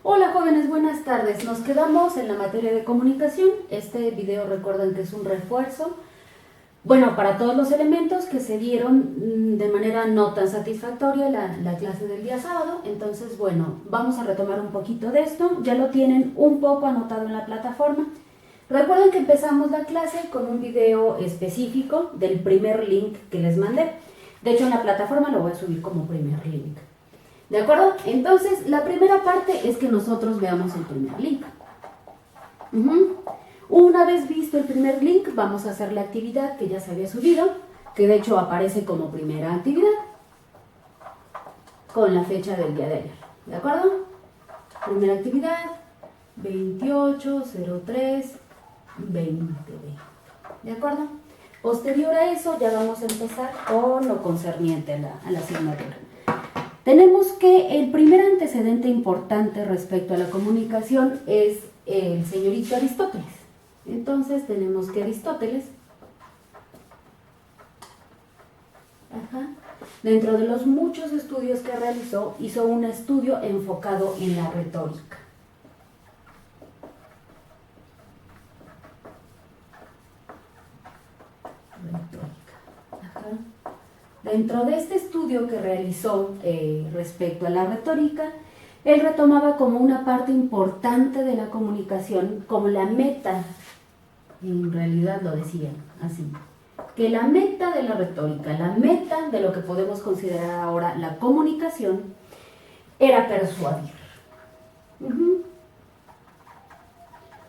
Hola jóvenes, buenas tardes. Nos quedamos en la materia de comunicación. Este video recuerden que es un refuerzo, bueno, para todos los elementos que se dieron de manera no tan satisfactoria la clase del día sábado. Entonces, bueno, vamos a retomar un poquito de esto. Ya lo tienen un poco anotado en la plataforma. Recuerden que empezamos la clase con un video específico del primer link que les mandé. De hecho, en la plataforma lo voy a subir como primer link. ¿De acuerdo? Entonces, la primera parte es que nosotros veamos el primer link. Una vez visto el primer link, vamos a hacer la actividad que ya se había subido, que de hecho aparece como primera actividad, con la fecha del día de ayer. ¿De acuerdo? Primera actividad, 28/03/2020. ¿De acuerdo? Posterior a eso, ya vamos a empezar con lo concerniente a la asignatura. Tenemos que el primer antecedente importante respecto a la comunicación es el señorito Aristóteles. Entonces tenemos que Aristóteles, dentro de los muchos estudios que realizó, hizo un estudio enfocado en la retórica. Dentro de este estudio que realizó respecto a la retórica, él retomaba como una parte importante de la comunicación, como la meta, en realidad lo decía así, que la meta de la retórica, la meta de lo que podemos considerar ahora la comunicación, era persuadir.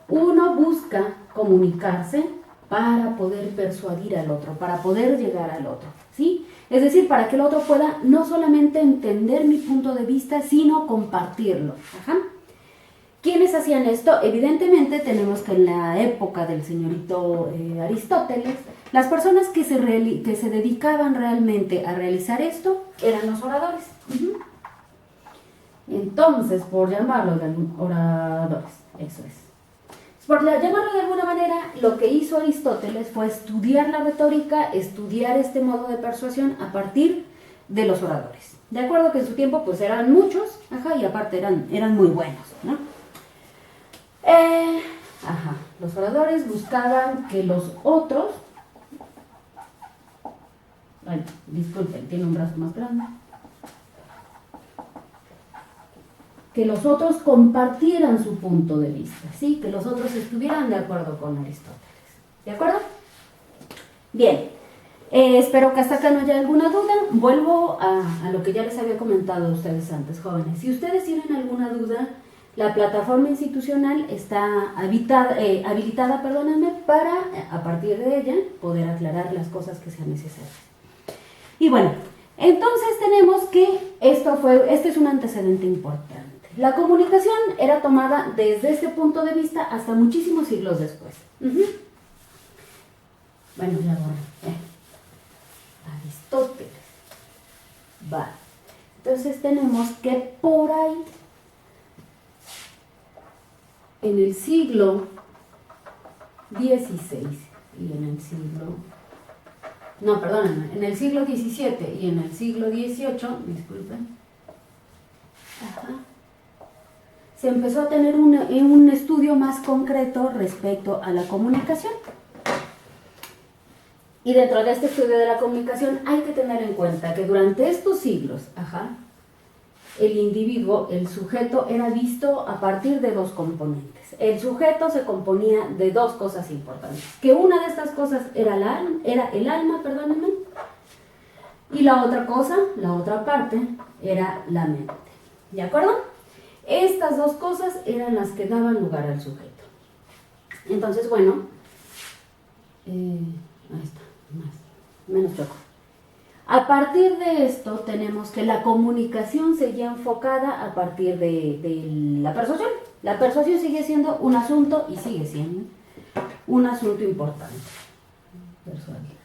Uno busca comunicarse para poder persuadir al otro, para poder llegar al otro, ¿sí? Es decir, para que el otro pueda no solamente entender mi punto de vista, sino compartirlo. ¿Quiénes hacían esto? Evidentemente tenemos que en la época del señorito Aristóteles, las personas que se dedicaban realmente a realizar esto eran los oradores. Entonces, por llamarlo de oradores, eso es. Por llamarlo de alguna manera, lo que hizo Aristóteles fue estudiar la retórica, estudiar este modo de persuasión a partir de los oradores. De acuerdo que en su tiempo pues eran muchos, y aparte eran muy buenos, ¿no? Los oradores buscaban que los otros, disculpen, tiene un brazo más grande, que los otros compartieran su punto de vista, ¿sí? Que los otros estuvieran de acuerdo con Aristóteles. ¿De acuerdo? Bien, espero que hasta acá no haya alguna duda. Vuelvo a lo que ya les había comentado a ustedes antes, jóvenes. Si ustedes tienen alguna duda, la plataforma institucional está habilitada, para a partir de ella poder aclarar las cosas que sean necesarias. Y bueno, entonces tenemos que este es un antecedente importante. La comunicación era tomada desde este punto de vista hasta muchísimos siglos después. Bueno, ya borré. Aristóteles. Va. Entonces tenemos que por ahí, en el siglo XVI y en el siglo... No, perdónenme, en el siglo XVII y en el siglo XVIII, disculpen, se empezó a tener un estudio más concreto respecto a la comunicación. Y dentro de este estudio de la comunicación hay que tener en cuenta que durante estos siglos, el individuo, el sujeto, era visto a partir de dos componentes. El sujeto se componía de dos cosas importantes, que una de estas cosas era el alma, y la otra cosa, la otra parte, era la mente. ¿De acuerdo? Estas dos cosas eran las que daban lugar al sujeto. Entonces, bueno, ahí está, menos choco. A partir de esto tenemos que la comunicación seguía enfocada a partir de la persuasión. La persuasión sigue siendo un asunto y sigue siendo un asunto importante. Persuadir.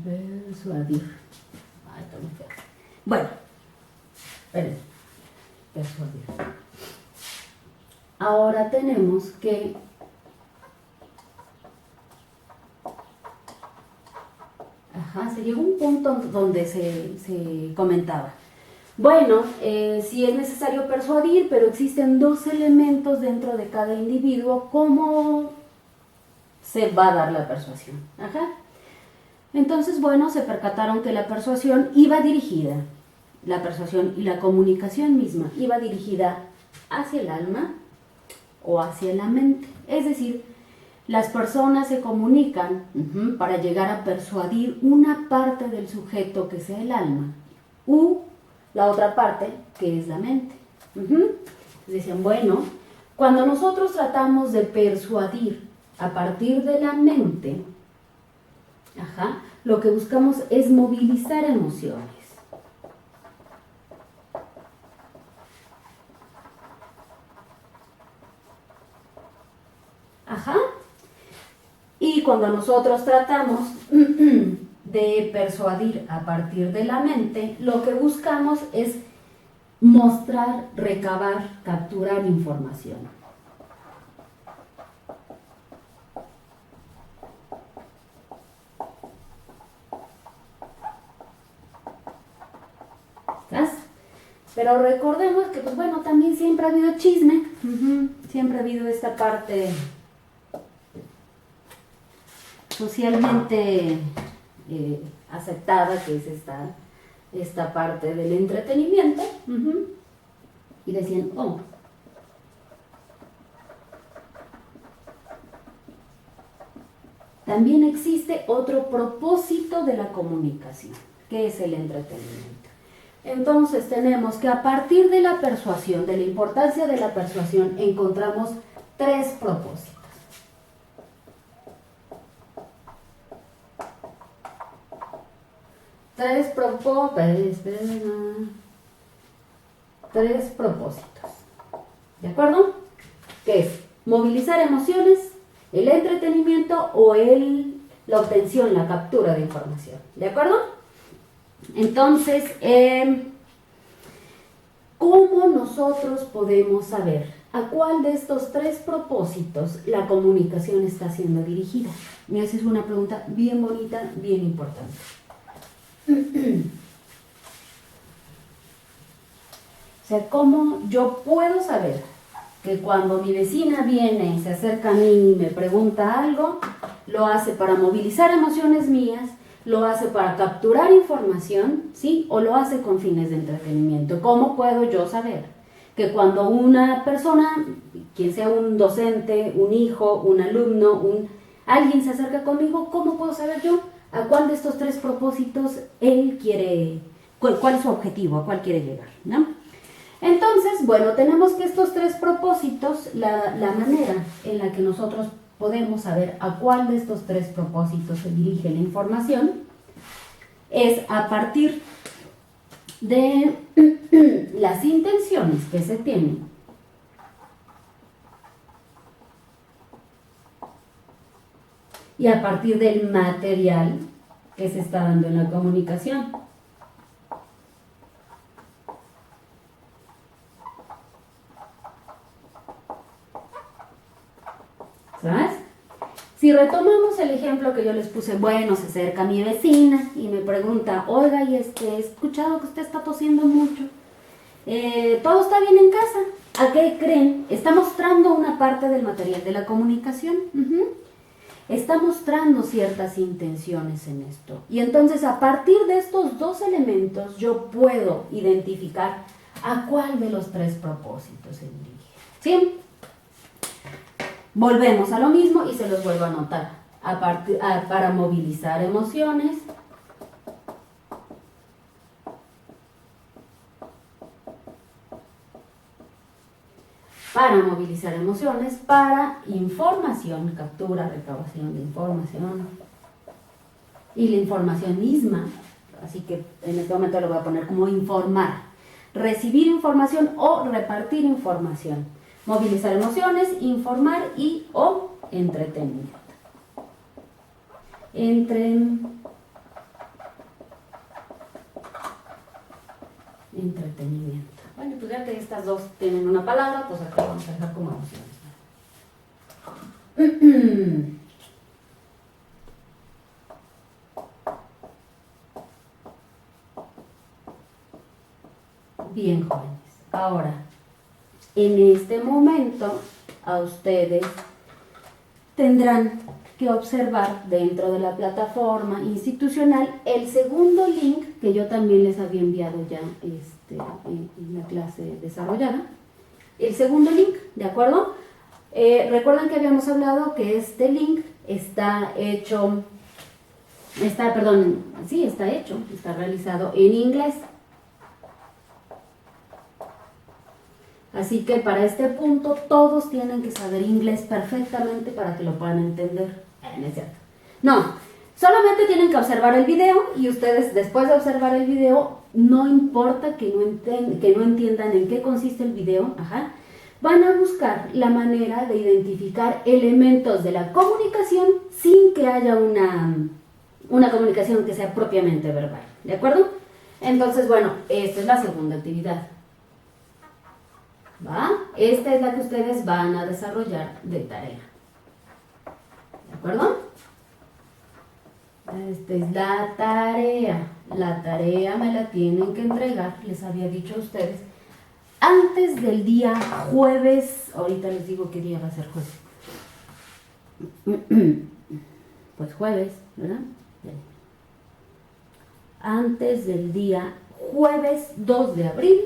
Persuadir. Está muy feo. Bueno, espérenme. Persuadir. Ahora tenemos que Ajá, se llegó a un punto donde se comentaba, bueno, sí es necesario persuadir, pero existen dos elementos dentro de cada individuo, ¿cómo se va a dar la persuasión? Ajá. Entonces, bueno, se percataron que la persuasión iba dirigida, la persuasión y la comunicación misma iba dirigida hacia el alma o hacia la mente. Es decir, las personas se comunican para llegar a persuadir una parte del sujeto que sea el alma u la otra parte que es la mente. Decían, bueno, cuando nosotros tratamos de persuadir a partir de la mente, lo que buscamos es movilizar emociones. Y cuando nosotros tratamos de persuadir a partir de la mente, lo que buscamos es mostrar, recabar, capturar información. ¿Estás? Pero recordemos que, pues bueno, también siempre ha habido chisme, siempre ha habido esta parte socialmente aceptada, que es esta parte del entretenimiento, y decían, oh, también existe otro propósito de la comunicación, que es el entretenimiento. Entonces tenemos que a partir de la persuasión, de la importancia de la persuasión, encontramos tres propósitos. Tres propósitos. ¿De acuerdo? ¿Qué es? Movilizar emociones, el entretenimiento o la obtención, la captura de información. ¿De acuerdo? Entonces, ¿cómo nosotros podemos saber a cuál de estos tres propósitos la comunicación está siendo dirigida? Mira, esa es una pregunta bien bonita, bien importante. O sea, ¿cómo yo puedo saber que cuando mi vecina viene y se acerca a mí y me pregunta algo, lo hace para movilizar emociones mías, lo hace para capturar información, ¿sí? O lo hace con fines de entretenimiento? ¿Cómo puedo yo saber que cuando una persona, quien sea un docente, un hijo, un alumno, alguien se acerca conmigo, cómo puedo saber yo a cuál de estos tres propósitos él quiere, cuál es su objetivo, a cuál quiere llegar, ¿no? Entonces, bueno, tenemos que estos tres propósitos, la manera en la que nosotros podemos saber a cuál de estos tres propósitos se dirige la información es a partir de las intenciones que se tienen y a partir del material que se está dando en la comunicación. ¿Sabes? Si retomamos el ejemplo que yo les puse, bueno, se acerca mi vecina y me pregunta, oiga, he escuchado que usted está tosiendo mucho. ¿Todo está bien en casa? ¿A qué creen? Está mostrando una parte del material de la comunicación. Está mostrando ciertas intenciones en esto. Y entonces, a partir de estos dos elementos, yo puedo identificar a cuál de los tres propósitos se dirige. ¿Sí? Volvemos a lo mismo y se los vuelvo a anotar. Para movilizar emociones, para información, captura, recabación de información y la información misma, así que en este momento lo voy a poner como informar, recibir información o repartir información, movilizar emociones, informar y o entretenimiento. Entretenimiento. Bueno, pues ya que estas dos tienen una palabra, pues acá vamos a dejar como emociones. Bien, jóvenes. Ahora, en este momento, a ustedes tendrán que observar dentro de la plataforma institucional el segundo link que yo también les había enviado ya en la clase desarrollada. El segundo link, ¿de acuerdo? Recuerdan que habíamos hablado que este link está realizado en inglés. Así que para este punto todos tienen que saber inglés perfectamente para que lo puedan entender. ¿No es cierto? No, solamente tienen que observar el video y ustedes después de observar el video, no importa que no entiendan en qué consiste el video, van a buscar la manera de identificar elementos de la comunicación sin que haya una comunicación que sea propiamente verbal, ¿de acuerdo? Entonces, bueno, esta es la segunda actividad. ¿Va? Esta es la que ustedes van a desarrollar de tarea. ¿De acuerdo? Esta es la tarea. La tarea me la tienen que entregar, les había dicho a ustedes, antes del día jueves. Ahorita les digo qué día va a ser jueves. Pues jueves, ¿verdad? Antes del día jueves 2 de abril.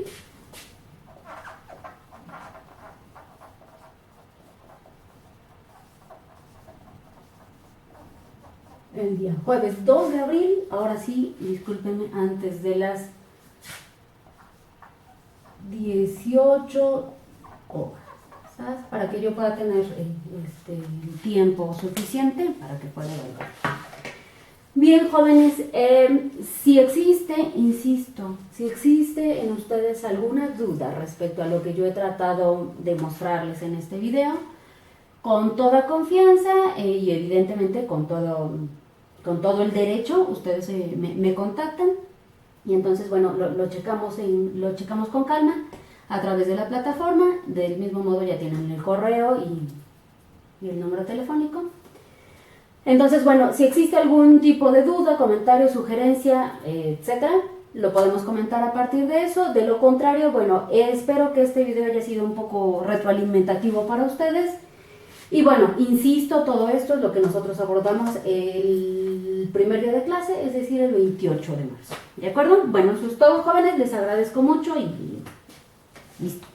El día jueves 2 de abril, ahora sí, discúlpenme, antes de las 18 horas, ¿sabes? Para que yo pueda tener el tiempo suficiente para que pueda evaluar. Bien, jóvenes, si existe, insisto, si existe en ustedes alguna duda respecto a lo que yo he tratado de mostrarles en este video, con toda confianza y evidentemente con todo el derecho, ustedes me contactan y entonces, bueno, lo checamos con calma a través de la plataforma. Del mismo modo ya tienen el correo y el número telefónico. Entonces, bueno, si existe algún tipo de duda, comentario, sugerencia, etcétera, lo podemos comentar a partir de eso. De lo contrario, bueno, espero que este video haya sido un poco retroalimentativo para ustedes. Y bueno, insisto, todo esto es lo que nosotros abordamos el primer día de clase, es decir, el 28 de marzo. ¿De acuerdo? Bueno, eso es todo, jóvenes. Les agradezco mucho y listo.